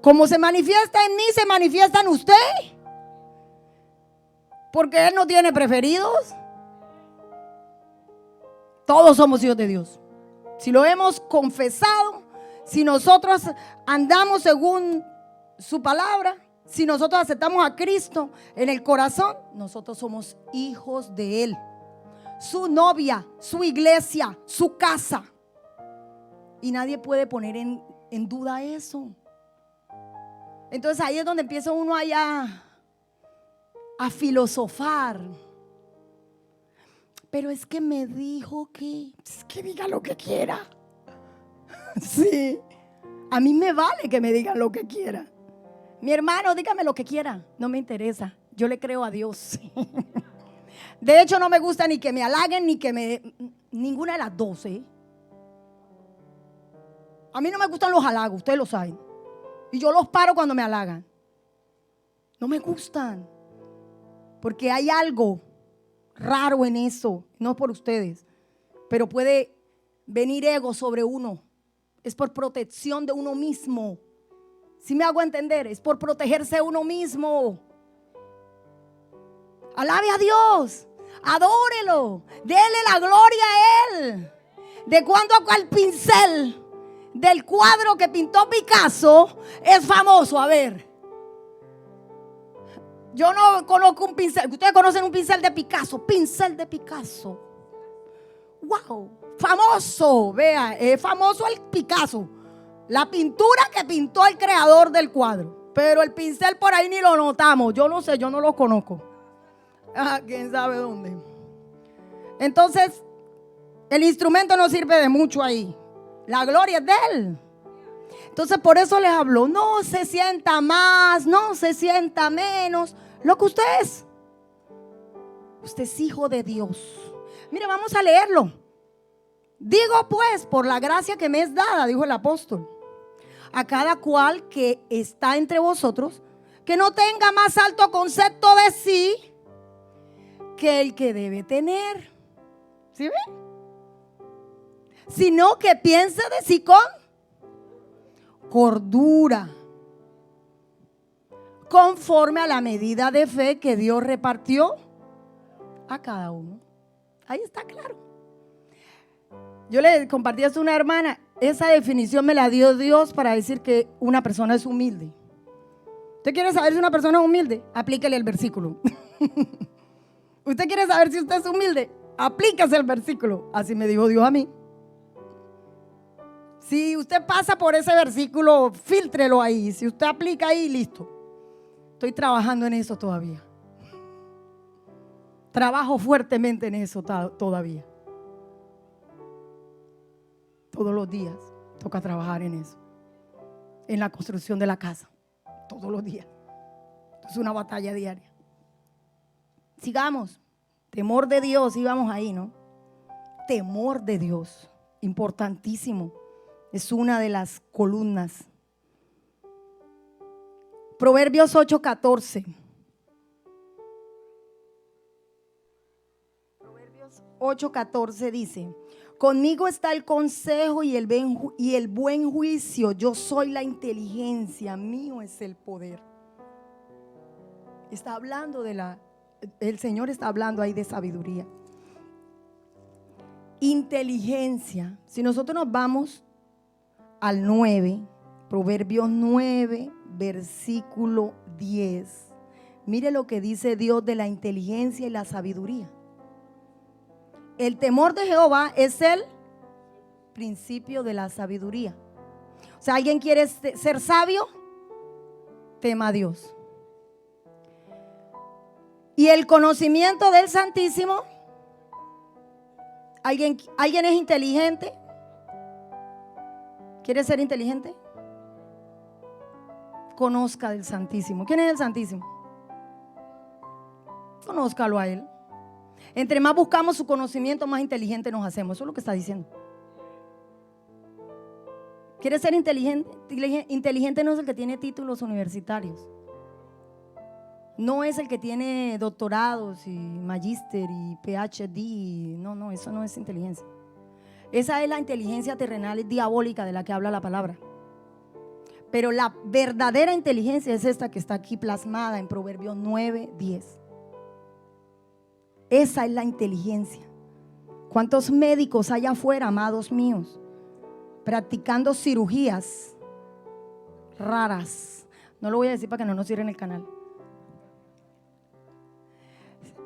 como se manifiesta en mí, se manifiesta en usted. Porque Él no tiene preferidos. Todos somos hijos de Dios. Si lo hemos confesado, si nosotros andamos según su palabra, si nosotros aceptamos a Cristo en el corazón, nosotros somos hijos de Él. Su novia, su iglesia, su casa. Y nadie puede poner en duda eso. Entonces ahí es donde empieza uno allá a filosofar. Pero es que me dijo que diga lo que quiera. Sí, a mí me vale que me digan lo que quiera. Mi hermano, dígame lo que quiera, no me interesa. Yo le creo a Dios. De hecho, no me gusta ni que me halaguen ni que ninguna de las dos, ¿eh? A mí no me gustan los halagos, ustedes lo saben. Y yo los paro cuando me halagan. No me gustan. Porque hay algo raro en eso. No por ustedes, pero puede venir ego sobre uno. Es por protección de uno mismo. Si me hago entender, es por protegerse uno mismo. Alabe a Dios, adórelo, dele la gloria a Él. De cuando acá el pincel del cuadro que pintó Picasso es famoso, a ver. Yo no conozco un pincel. Ustedes conocen un pincel de Picasso. Pincel de Picasso. Wow, famoso. Vea, es famoso el Picasso. La pintura que pintó el creador del cuadro. Pero el pincel por ahí ni lo notamos. Yo no sé, yo no lo conozco. Quién sabe dónde. Entonces, el instrumento no sirve de mucho ahí. La gloria es de Él. Entonces por eso les hablo. No se sienta más, no se sienta menos. Lo que usted es. Usted es hijo de Dios. Mire, vamos a leerlo. Digo pues, por la gracia que me es dada, dijo el apóstol, a cada cual que está entre vosotros, que no tenga más alto concepto de sí que el que debe tener. ¿Sí ve? Sino que piense de sí con cordura, conforme a la medida de fe que Dios repartió a cada uno. Ahí está claro. Yo le compartí esto a una hermana. Esa definición me la dio Dios para decir que una persona es humilde. ¿Usted quiere saber si una persona es humilde? Aplíquele el versículo. ¿Usted quiere saber si usted es humilde? Aplíquese el versículo. Así me dijo Dios a mí. Si usted pasa por ese versículo, fíltrelo ahí. Si usted aplica ahí, listo. Estoy trabajando en eso todavía. Trabajo fuertemente en eso todavía. Todos los días toca trabajar en eso. En la construcción de la casa. Todos los días. Es una batalla diaria. Sigamos. Temor de Dios, íbamos ahí, ¿no? Temor de Dios. Importantísimo. Es una de las columnas. Proverbios 8:14. Proverbios 8:14 dice: conmigo está el consejo y el buen juicio. Yo soy la inteligencia, mío es el poder. Está hablando el Señor está hablando ahí de sabiduría. Inteligencia. Si nosotros nos vamos al 9, Proverbios 9, versículo 10. Mire lo que dice Dios de la inteligencia y la sabiduría. El temor de Jehová es el principio de la sabiduría. O sea, ¿alguien quiere ser sabio? tema a Dios. Y el conocimiento del Santísimo. ¿Alguien es inteligente? ¿Quiere ser inteligente? Conozca del Santísimo. ¿Quién es el Santísimo? Conózcalo a Él. Entre más buscamos su conocimiento, más inteligente nos hacemos. Eso es lo que está diciendo. ¿Quiere ser inteligente? Inteligente no es el que tiene títulos universitarios. No es el que tiene doctorados y magíster y PhD. No, eso no es inteligencia. Esa es la inteligencia terrenal y diabólica de la que habla la palabra. Pero la verdadera inteligencia es esta que está aquí plasmada en Proverbios 9:10. Esa es la inteligencia. ¿Cuántos médicos hay afuera, amados míos, practicando cirugías raras? No lo voy a decir para que no nos cierren el canal.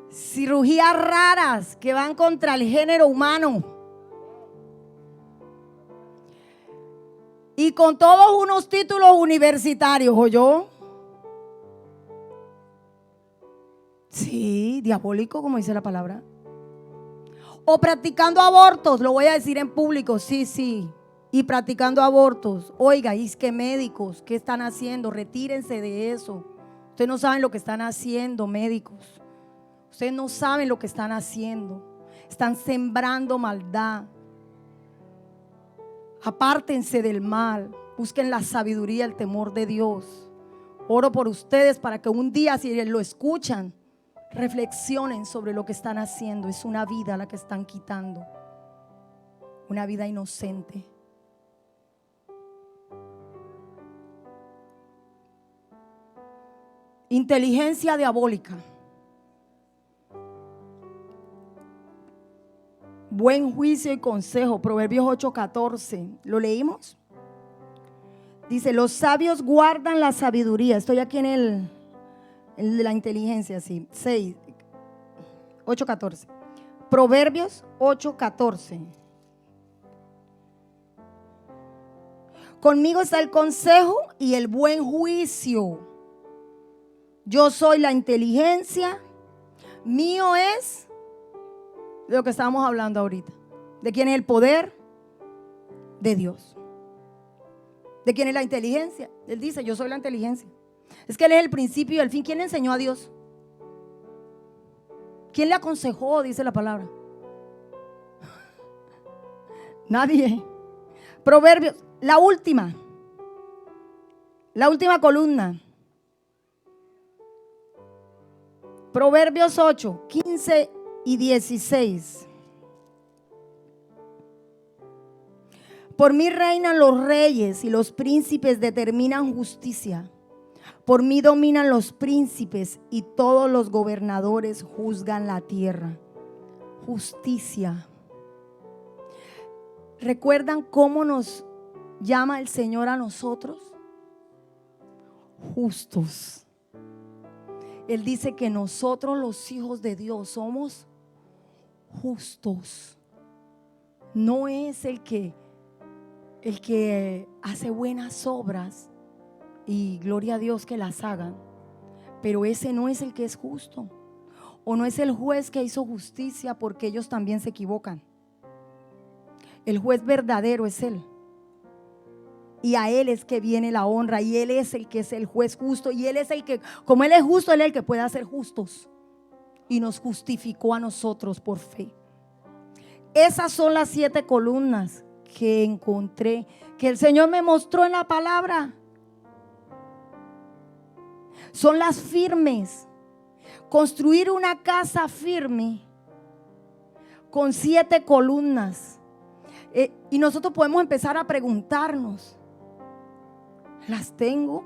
Cirugías raras que van contra el género humano. Y con todos unos títulos universitarios, ¿oyó? Sí, diabólico, como dice la palabra. O practicando abortos, lo voy a decir en público, sí. Y practicando abortos. Oiga, y es que médicos, ¿qué están haciendo? Retírense de eso. Ustedes no saben lo que están haciendo, médicos. Ustedes no saben lo que están haciendo. Están sembrando maldad. Apártense del mal. Busquen la sabiduría, el temor de Dios. Oro por ustedes para que un día, si lo escuchan, reflexionen sobre lo que están haciendo. Es una vida la que están quitando. Una vida inocente. Inteligencia diabólica. Buen juicio y consejo. Proverbios 8:14. ¿Lo leímos? Dice: los sabios guardan la sabiduría. Estoy aquí en el de la inteligencia, sí. 8:14. Proverbios 8:14. Conmigo está el consejo y el buen juicio. Yo soy la inteligencia. Mío es de lo que estábamos hablando ahorita. ¿De quién es el poder? De Dios. ¿De quién es la inteligencia? Él dice: yo soy la inteligencia. Es que Él es el principio y el fin. ¿Quién le enseñó a Dios? ¿Quién le aconsejó? Dice la palabra. Nadie. Proverbios, la última columna. Proverbios 8:15 y 16. Por mí reinan los reyes y los príncipes determinan justicia. Por mí dominan los príncipes y todos los gobernadores juzgan la tierra. Justicia. ¿Recuerdan cómo nos llama el Señor a nosotros? Justos. Él dice que nosotros, los hijos de Dios, somos justos. No es el que hace buenas obras y gloria a Dios que las hagan, pero ese no es el que es justo, o no es el juez que hizo justicia, porque ellos también se equivocan. El juez verdadero es Él, y a Él es que viene la honra, y Él es el que es el juez justo, y Él es el que, como Él es justo, Él es el que puede hacer justos, y nos justificó a nosotros por fe. Esas son las 7 columnas que encontré, que el Señor me mostró en la palabra. Son las firmes. Construir una casa firme con 7 columnas. Y nosotros podemos empezar a preguntarnos: ¿las tengo?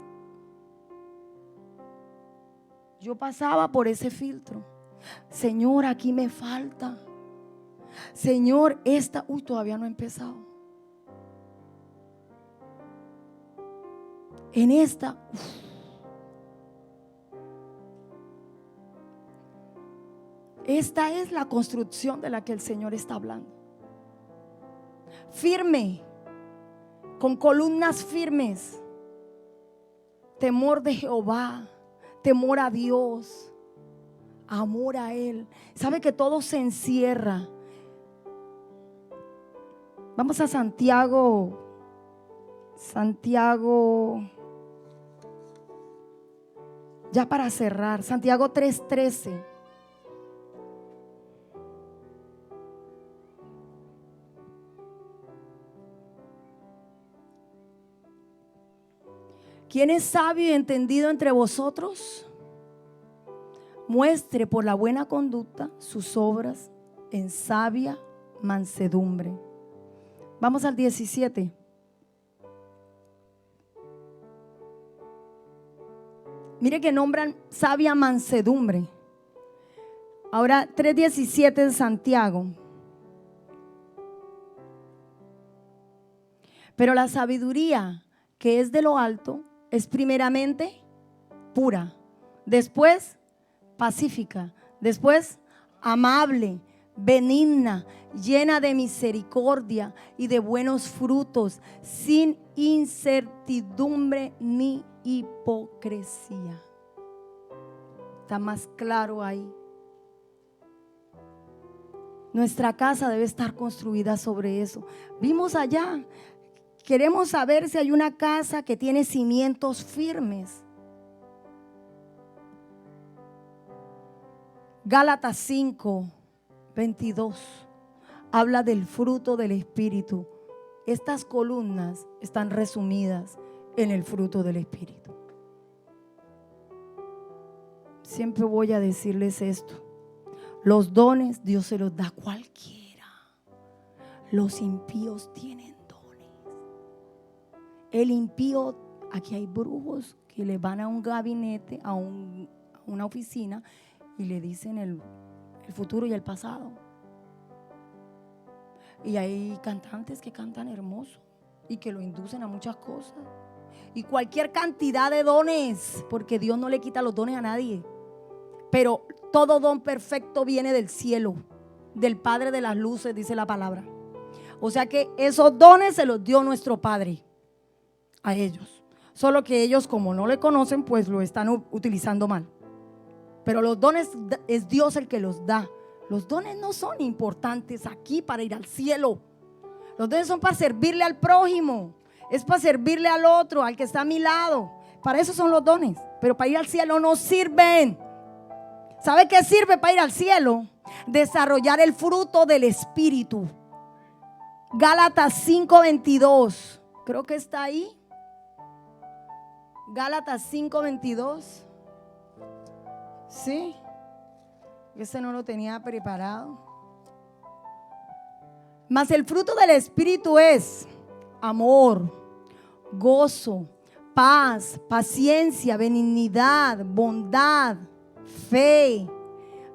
Yo pasaba por ese filtro. Señor, aquí me falta. Señor, todavía no he empezado. En esta, esta es la construcción de la que el Señor está hablando. Firme, con columnas firmes. temor de Jehová, temor a Dios, amor a Él. Sabe que todo se encierra. Vamos a Santiago, ya para cerrar, Santiago 3:13. ¿Quién es sabio y entendido entre vosotros? Muestre por la buena conducta sus obras en sabia mansedumbre. Vamos al 17. Mire que nombran sabia mansedumbre. Ahora 3:17 de Santiago. Pero la sabiduría que es de lo alto es primeramente pura, después pacífica, después amable, benigna, llena de misericordia y de buenos frutos, sin incertidumbre ni hipocresía. Está más claro ahí. Nuestra casa debe estar construida sobre eso. Vimos allá. Queremos saber si hay una casa que tiene cimientos firmes. Gálatas 5:22 habla del fruto del Espíritu. Estas columnas están resumidas en el fruto del Espíritu. Siempre voy a decirles esto. Los dones Dios se los da a cualquiera. Los impíos tienen. El impío, aquí hay brujos que le van a un gabinete, a una oficina y le dicen el futuro y el pasado. Y hay cantantes que cantan hermoso y que lo inducen a muchas cosas. Y cualquier cantidad de dones, porque Dios no le quita los dones a nadie. Pero todo don perfecto viene del cielo, del Padre de las luces, dice la palabra. O sea que esos dones se los dio nuestro Padre a ellos, solo que ellos, como no le conocen, pues lo están utilizando mal. Pero los dones es Dios el que los da. Los dones no son importantes aquí para ir al cielo. Los dones son para servirle al prójimo, es para servirle al otro, al que está a mi lado. Para eso son los dones, pero para ir al cielo no sirven. ¿Sabe qué sirve para ir al cielo? Desarrollar el fruto del Espíritu. Gálatas 5:22, creo que está ahí. Gálatas 5:22. Sí, ese no lo tenía preparado. Mas el fruto del Espíritu es amor, gozo, paz, paciencia, benignidad, bondad, fe,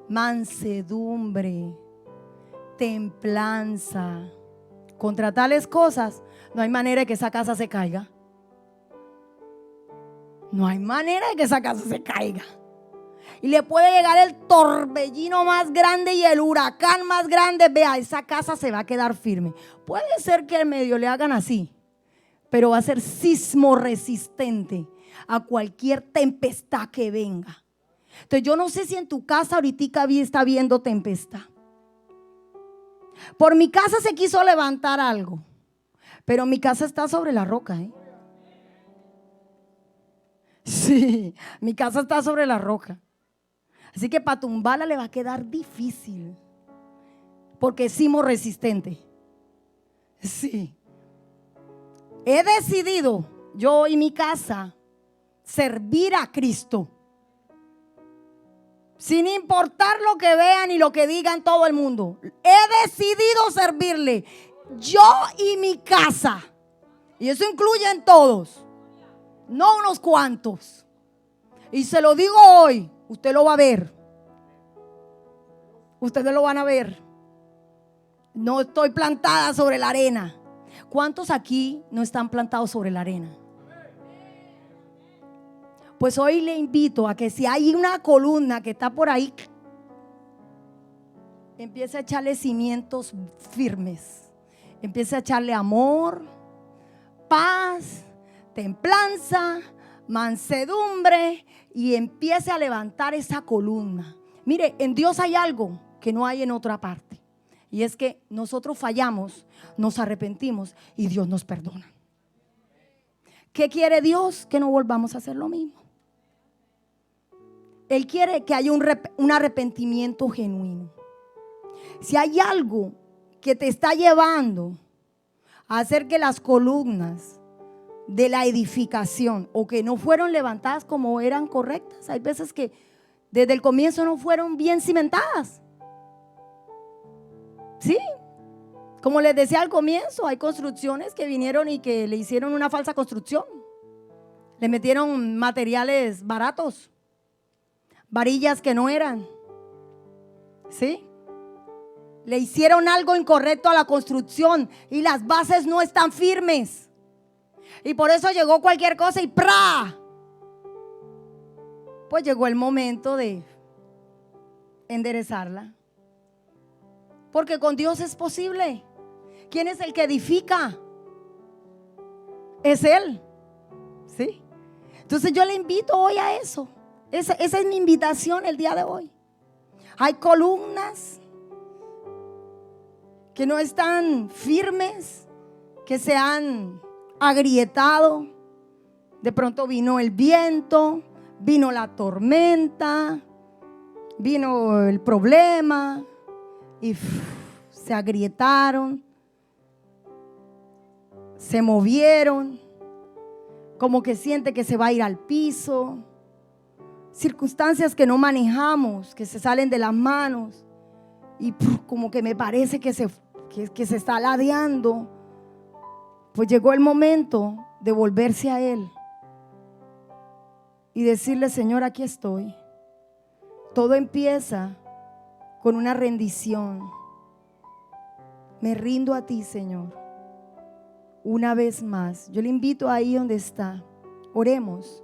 mansedumbre, templanza. Contra tales cosas no hay manera de que esa casa se caiga. No hay manera de que esa casa se caiga. Y le puede llegar el torbellino más grande y el huracán más grande. Vea, esa casa se va a quedar firme. Puede ser que en medio le hagan así, pero va a ser sismo resistente a cualquier tempestad que venga. Entonces yo no sé si en tu casa ahorita está viendo tempestad. Por mi casa se quiso levantar algo, pero mi casa está sobre la roca, ¿eh? Sí, mi casa está sobre la roca. Así que para tumbarla le va a quedar difícil, porque es sismo resistente. Sí. He decidido, yo y mi casa, servir a Cristo. Sin importar lo que vean y lo que digan todo el mundo. He decidido servirle, yo y mi casa. Y eso incluye en todos, no unos cuantos. Y se lo digo hoy, usted lo va a ver. Ustedes lo van a ver. No estoy plantada sobre la arena. ¿Cuántos aquí no están plantados sobre la arena? Pues hoy le invito a que si hay una columna que está por ahí, empiece a echarle cimientos firmes. Empiece a echarle amor, paz, templanza, mansedumbre y empiece a levantar esa columna. Mire, en Dios hay algo que no hay en otra parte. Y es que nosotros fallamos, nos arrepentimos y Dios nos perdona. ¿Qué quiere Dios? Que no volvamos a hacer lo mismo. Él quiere que haya un arrepentimiento genuino. Si hay algo que te está llevando a hacer que las columnas de la edificación o que no fueron levantadas como eran correctas, hay veces que desde el comienzo no fueron bien cimentadas. Sí, como les decía al comienzo, hay construcciones que vinieron y que le hicieron una falsa construcción. Le metieron materiales baratos, varillas que no eran. ¿Sí? Le hicieron algo incorrecto a la construcción y las bases no están firmes. Y por eso llegó cualquier cosa y ¡pra! Pues llegó el momento de enderezarla. Porque con Dios es posible. ¿Quién es el que edifica? Es Él. ¿Sí? Entonces yo le invito hoy a eso. Esa es mi invitación el día de hoy. Hay columnas que no están firmes, que se han agrietado. De pronto vino el viento, vino la tormenta, vino el problema y se agrietaron, se movieron, como que siente que se va a ir al piso. Circunstancias que no manejamos, que se salen de las manos y como que me parece que se está ladeando. Pues llegó el momento de volverse a Él y decirle: Señor, aquí estoy. Todo empieza con una rendición. Me rindo a ti, Señor. Una vez más, yo le invito ahí donde está. Oremos.